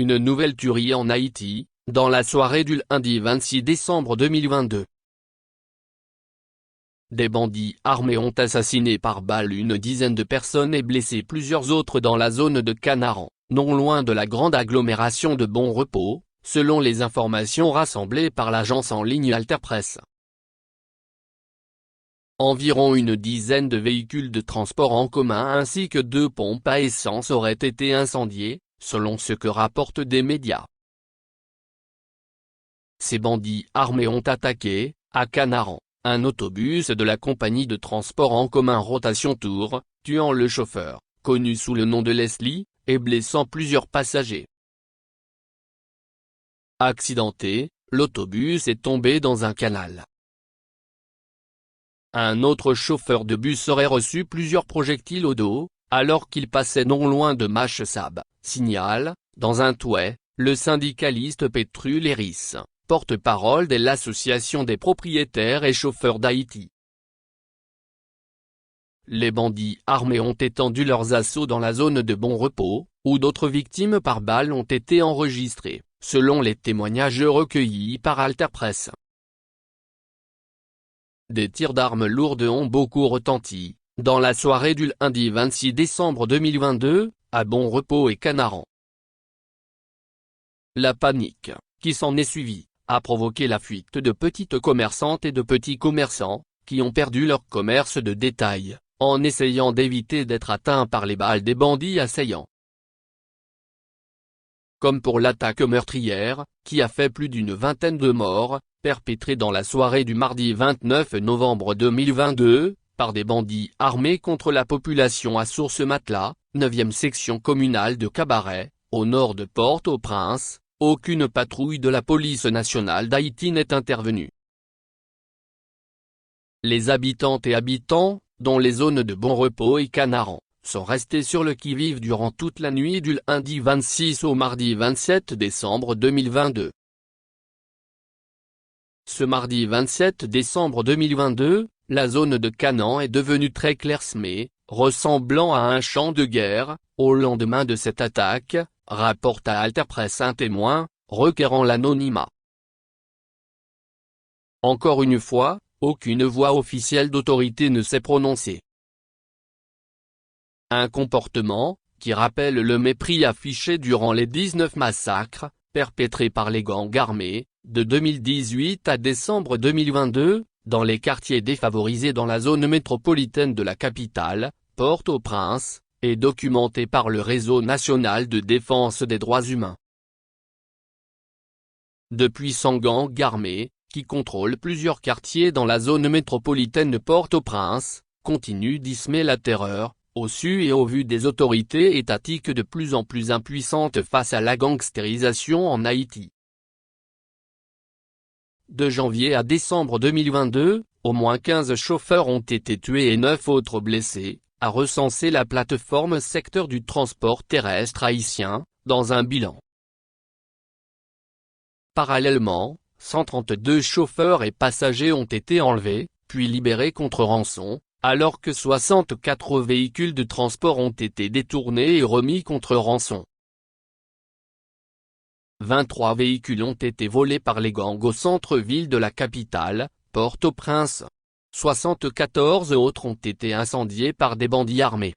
une nouvelle tuerie en Haïti, dans la soirée du lundi 26 décembre 2022. Des bandits armés ont assassiné par balle une dizaine de personnes et blessé plusieurs autres dans la zone de Canaran, non loin de la grande agglomération de Bon Repos, selon les informations rassemblées par l'agence en ligne Alterpresse. Environ une dizaine de véhicules de transport en commun ainsi que 2 pompes à essence auraient été incendiés, selon ce que rapportent des médias. Ces bandits armés ont attaqué, à Canaran, un autobus de la compagnie de transport en commun Rotation Tour, tuant le chauffeur, connu sous le nom de Leslie, et blessant plusieurs passagers. Accidenté, l'autobus est tombé dans un canal. Un autre chauffeur de bus aurait reçu plusieurs projectiles au dos, alors qu'il passait non loin de Machesab, signale, dans un tweet, le syndicaliste Petru Léris, porte-parole de l'Association des propriétaires et chauffeurs d'Haïti. Les bandits armés ont étendu leurs assauts dans la zone de Bon Repos, où d'autres victimes par balle ont été enregistrées, selon les témoignages recueillis par Alterpresse. Des tirs d'armes lourdes ont beaucoup retenti, dans la soirée du lundi 26 décembre 2022, à Bon Repos et Canaran. La panique, qui s'en est suivie, a provoqué la fuite de petites commerçantes et de petits commerçants, qui ont perdu leur commerce de détail, en essayant d'éviter d'être atteints par les balles des bandits assaillants. Comme pour l'attaque meurtrière, qui a fait plus d'une vingtaine de morts, perpétrée dans la soirée du mardi 29 novembre 2022, par des bandits armés contre la population à Source-Matelas, 9e section communale de Cabaret, au nord de Port-au-Prince, aucune patrouille de la police nationale d'Haïti n'est intervenue. Les habitantes et habitants, dont les zones de Bon Repos et Canaran, sont restés sur le qui-vive durant toute la nuit du lundi 26 au mardi 27 décembre 2022. Ce mardi 27 décembre 2022, la zone de Canan est devenue très clairsemée, ressemblant à un champ de guerre, au lendemain de cette attaque, rapporte à Alterpresse un témoin, requérant l'anonymat. Encore une fois, aucune voix officielle d'autorité ne s'est prononcée. Un comportement, qui rappelle le mépris affiché durant les 19 massacres, perpétrés par les gangs armés, de 2018 à décembre 2022, dans les quartiers défavorisés dans la zone métropolitaine de la capitale, Port-au-Prince, et documenté par le Réseau national de défense des droits humains. De puissants gangs armés, qui contrôlent plusieurs quartiers dans la zone métropolitaine de Port-au-Prince, continuent d'ismer la terreur, au su et au vu des autorités étatiques de plus en plus impuissantes face à la gangstérisation en Haïti. De janvier à décembre 2022, au moins 15 chauffeurs ont été tués et 9 autres blessés, a recensé la plateforme secteur du transport terrestre haïtien, dans un bilan. Parallèlement, 132 chauffeurs et passagers ont été enlevés, puis libérés contre rançon, alors que 64 véhicules de transport ont été détournés et remis contre rançon. 23 véhicules ont été volés par les gangs au centre-ville de la capitale, Port-au-Prince. 74 autres ont été incendiés par des bandits armés.